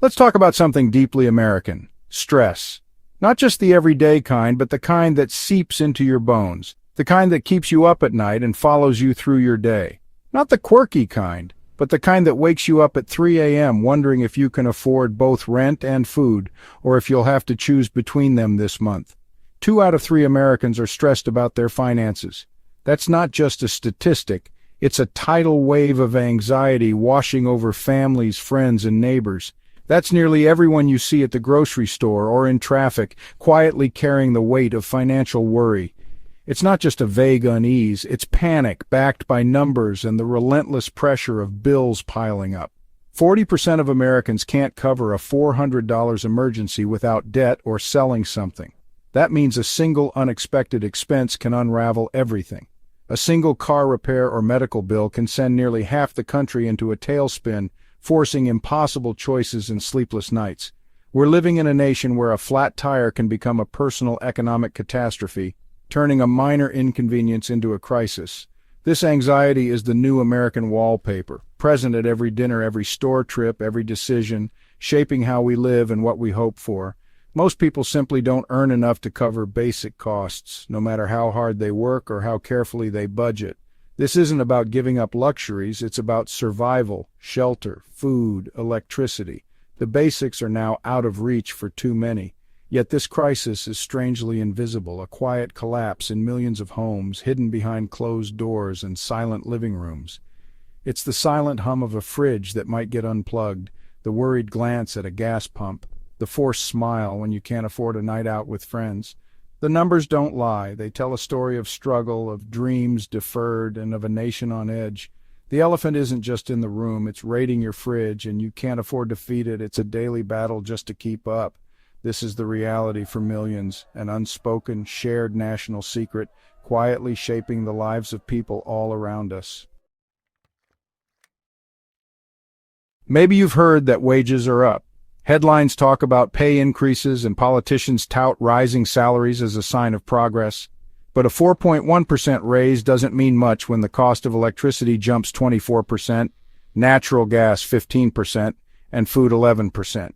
Let's talk about something deeply American: stress. Not just the everyday kind, but the kind that seeps into your bones, the kind that keeps you up at night and follows you through your day. Not the quirky kind, but the kind that wakes you up at 3 a.m. wondering if you can afford both rent and food, or if you'll have to choose between them this month. 2 out of 3 Americans are stressed about their finances. That's not just a statistic, it's a tidal wave of anxiety washing over families, friends, and neighbors. That's nearly everyone you see at the grocery store or in traffic, quietly carrying the weight of financial worry. It's not just a vague unease, it's panic backed by numbers and the relentless pressure of bills piling up. 40% of Americans can't cover a $400 emergency without debt or selling something. That means a single unexpected expense can unravel everything. A single car repair or medical bill can send nearly half the country into a tailspin, forcing impossible choices and sleepless nights. We're living in a nation where a flat tire can become a personal economic catastrophe, turning a minor inconvenience into a crisis. This anxiety is the new American wallpaper, present at every dinner, every store trip, every decision, shaping how we live and what we hope for. Most people simply don't earn enough to cover basic costs, no matter how hard they work or how carefully they budget. This isn't about giving up luxuries, it's about survival, shelter, food, electricity. The basics are now out of reach for too many. Yet this crisis is strangely invisible, a quiet collapse in millions of homes, hidden behind closed doors and silent living rooms. It's the silent hum of a fridge that might get unplugged, the worried glance at a gas pump, the forced smile when you can't afford a night out with friends. The numbers don't lie. They tell a story of struggle, of dreams deferred, and of a nation on edge. The elephant isn't just in the room, it's raiding your fridge, and you can't afford to feed it. It's a daily battle just to keep up. This is the reality for millions, an unspoken, shared national secret, quietly shaping the lives of people all around us. Maybe you've heard that wages are up. Headlines talk about pay increases and politicians tout rising salaries as a sign of progress. But a 4.1% raise doesn't mean much when the cost of electricity jumps 24%, natural gas 15%, and food 11%.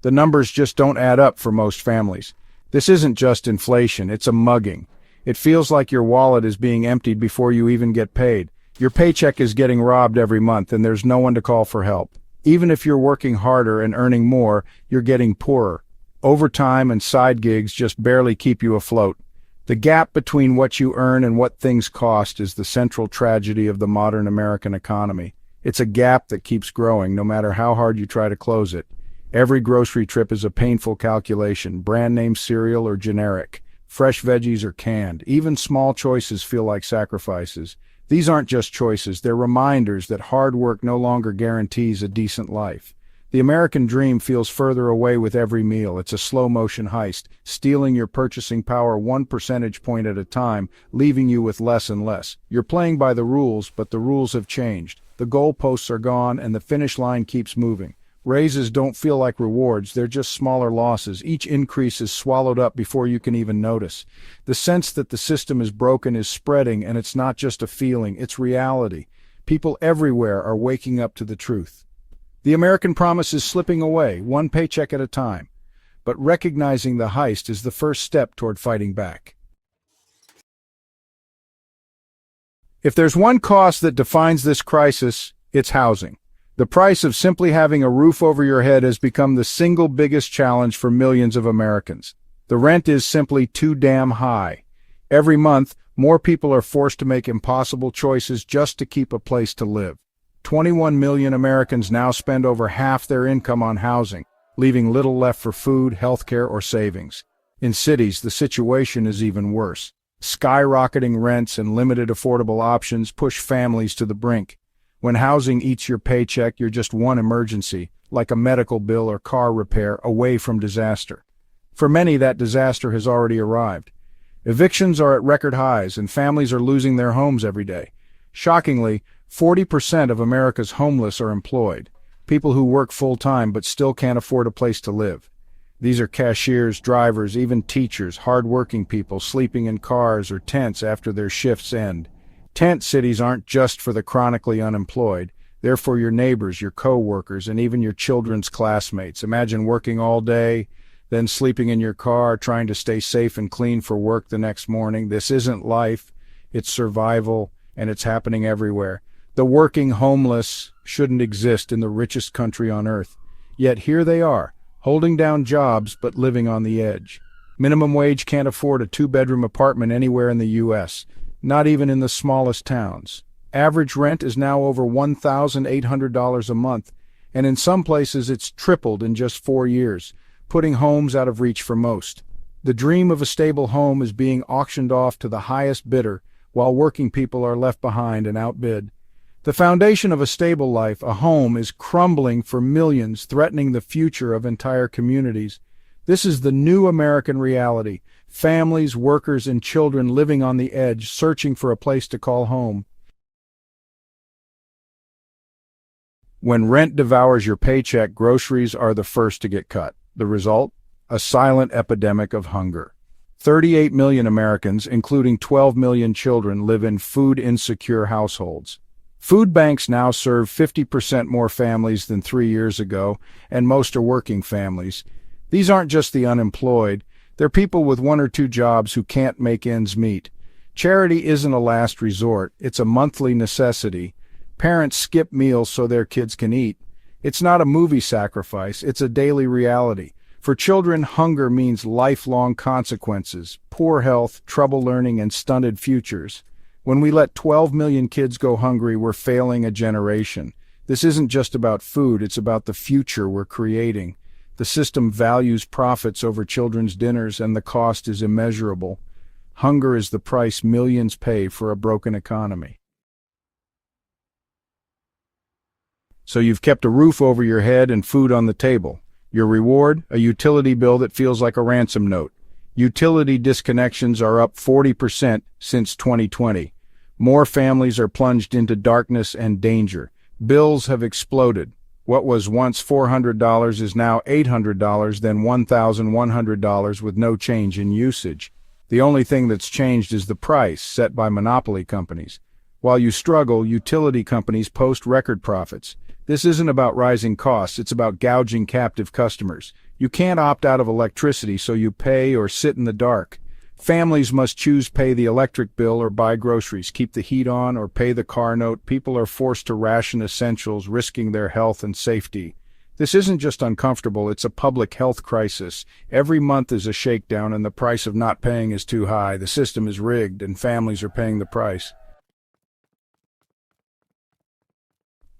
The numbers just don't add up for most families. This isn't just inflation, it's a mugging. It feels like your wallet is being emptied before you even get paid. Your paycheck is getting robbed every month and there's no one to call for help. Even if you're working harder and earning more, you're getting poorer. Overtime and side gigs just barely keep you afloat. The gap between what you earn and what things cost is the central tragedy of the modern American economy. It's a gap that keeps growing no matter how hard you try to close it. Every grocery trip is a painful calculation, brand name cereal or generic, fresh veggies or canned. Even small choices feel like sacrifices. These aren't just choices, they're reminders that hard work no longer guarantees a decent life. The American dream feels further away with every meal. It's a slow-motion heist, stealing your purchasing power 1 percentage point at a time, leaving you with less and less. You're playing by the rules, but the rules have changed. The goalposts are gone and the finish line keeps moving. Raises don't feel like rewards, they're just smaller losses. Each increase is swallowed up before you can even notice. The sense that the system is broken is spreading, and it's not just a feeling, it's reality. People everywhere are waking up to the truth. The American promise is slipping away, one paycheck at a time. But recognizing the heist is the first step toward fighting back. If there's one cost that defines this crisis, it's housing. The price of simply having a roof over your head has become the single biggest challenge for millions of Americans. The rent is simply too damn high. Every month, more people are forced to make impossible choices just to keep a place to live. 21 million Americans now spend over half their income on housing, leaving little left for food, healthcare, or savings. In cities, the situation is even worse. Skyrocketing rents and limited affordable options push families to the brink. When housing eats your paycheck, you're just one emergency, like a medical bill or car repair, away from disaster. For many, that disaster has already arrived. Evictions are at record highs, and families are losing their homes every day. Shockingly, 40% of America's homeless are employed, people who work full-time but still can't afford a place to live. These are cashiers, drivers, even teachers, hard-working people sleeping in cars or tents after their shifts end. Tent cities aren't just for the chronically unemployed. They're for your neighbors, your co-workers, and even your children's classmates. Imagine working all day, then sleeping in your car, trying to stay safe and clean for work the next morning. This isn't life, it's survival, and it's happening everywhere. The working homeless shouldn't exist in the richest country on earth. Yet here they are, holding down jobs but living on the edge. Minimum wage can't afford a two-bedroom apartment anywhere in the U.S., not even in the smallest towns. Average rent is now over $1,800 a month, and in some places it's tripled in just 4 years, putting homes out of reach for most. The dream of a stable home is being auctioned off to the highest bidder, while working people are left behind and outbid. The foundation of a stable life, a home, is crumbling for millions, threatening the future of entire communities. This is the new American reality. Families, workers, and children living on the edge, searching for a place to call home. When rent devours your paycheck, groceries are the first to get cut. The result? A silent epidemic of hunger. 38 million Americans, including 12 million children, live in food-insecure households. Food banks now serve 50% more families than 3 years ago, and most are working families. These aren't just the unemployed. They're people with 1 or 2 jobs who can't make ends meet. Charity isn't a last resort. It's a monthly necessity. Parents skip meals so their kids can eat. It's not a movie sacrifice. It's a daily reality. For children, hunger means lifelong consequences, poor health, trouble learning, and stunted futures. When we let 12 million kids go hungry, we're failing a generation. This isn't just about food, it's about the future we're creating. The system values profits over children's dinners, and the cost is immeasurable. Hunger is the price millions pay for a broken economy. So you've kept a roof over your head and food on the table. Your reward? A utility bill that feels like a ransom note. Utility disconnections are up 40% since 2020. More families are plunged into darkness and danger. Bills have exploded. What was once $400 is now $800, then $1,100 with no change in usage. The only thing that's changed is the price set by monopoly companies. While you struggle, utility companies post record profits. This isn't about rising costs, it's about gouging captive customers. You can't opt out of electricity, so you pay or sit in the dark. Families must choose pay the electric bill or buy groceries, keep the heat on or pay the car note. People are forced to ration essentials, risking their health and safety. This isn't just uncomfortable, it's a public health crisis. Every month is a shakedown, and the price of not paying is too high. The system is rigged, and families are paying the price.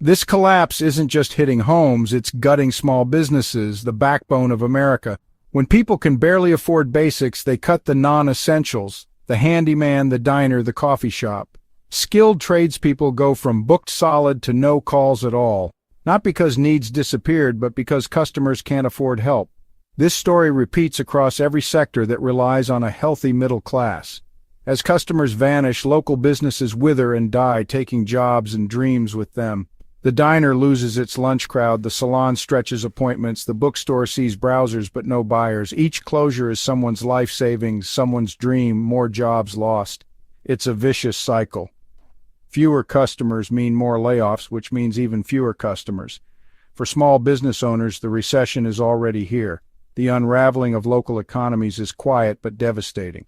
This collapse isn't just hitting homes, it's gutting small businesses, the backbone of America. When people can barely afford basics, they cut the non-essentials, the handyman, the diner, the coffee shop. Skilled tradespeople go from booked solid to no calls at all, not because needs disappeared, but because customers can't afford help. This story repeats across every sector that relies on a healthy middle class. As customers vanish, local businesses wither and die, taking jobs and dreams with them. The diner loses its lunch crowd, the salon stretches appointments, the bookstore sees browsers but no buyers. Each closure is someone's life savings, someone's dream, more jobs lost. It's a vicious cycle. Fewer customers mean more layoffs, which means even fewer customers. For small business owners, the recession is already here. The unraveling of local economies is quiet but devastating.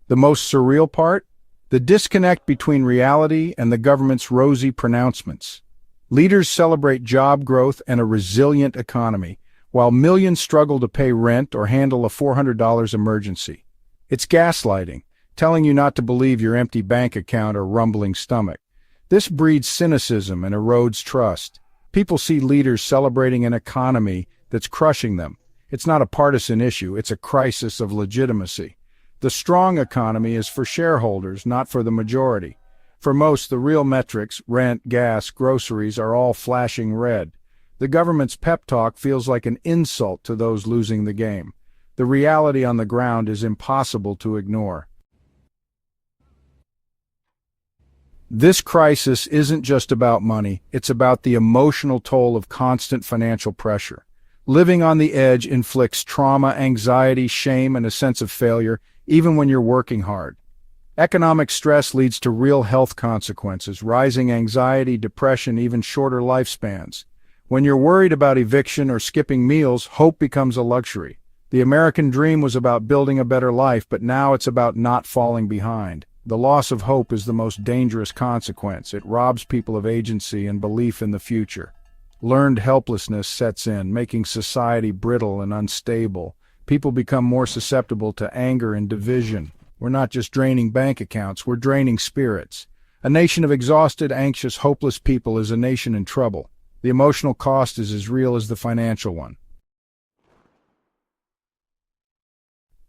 The most surreal part? The disconnect between reality and the government's rosy pronouncements. Leaders celebrate job growth and a resilient economy, while millions struggle to pay rent or handle a $400 emergency. It's gaslighting, telling you not to believe your empty bank account or rumbling stomach. This breeds cynicism and erodes trust. People see leaders celebrating an economy that's crushing them. It's not a partisan issue, it's a crisis of legitimacy. The strong economy is for shareholders, not for the majority. For most, the real metrics, rent, gas, groceries, are all flashing red. The government's pep talk feels like an insult to those losing the game. The reality on the ground is impossible to ignore. This crisis isn't just about money, it's about the emotional toll of constant financial pressure. Living on the edge inflicts trauma, anxiety, shame, and a sense of failure, even when you're working hard. Economic stress leads to real health consequences, rising anxiety, depression, even shorter lifespans. When you're worried about eviction or skipping meals, hope becomes a luxury. The American dream was about building a better life, but now it's about not falling behind. The loss of hope is the most dangerous consequence. It robs people of agency and belief in the future. Learned helplessness sets in, making society brittle and unstable. People become more susceptible to anger and division. We're not just draining bank accounts, we're draining spirits. A nation of exhausted, anxious, hopeless people is a nation in trouble. The emotional cost is as real as the financial one.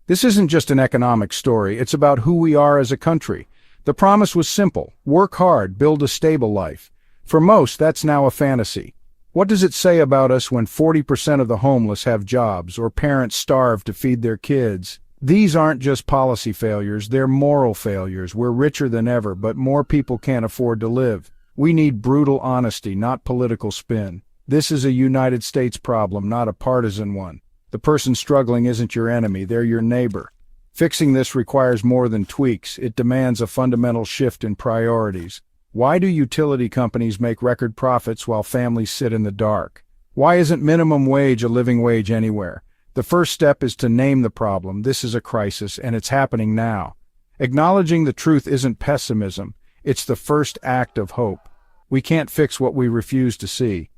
This isn't just an economic story, it's about who we are as a country. The promise was simple: work hard, build a stable life. For most, that's now a fantasy. What does it say about us when 40% of the homeless have jobs, or parents starve to feed their kids? These aren't just policy failures, they're moral failures. We're richer than ever, but more people can't afford to live. We need brutal honesty, not political spin. This is a United States problem, not a partisan one. The person struggling isn't your enemy, they're your neighbor. Fixing this requires more than tweaks. It demands a fundamental shift in priorities. Why do utility companies make record profits while families sit in the dark? Why isn't minimum wage a living wage anywhere? The first step is to name the problem. This is a crisis, and it's happening now. Acknowledging the truth isn't pessimism. It's the first act of hope. We can't fix what we refuse to see.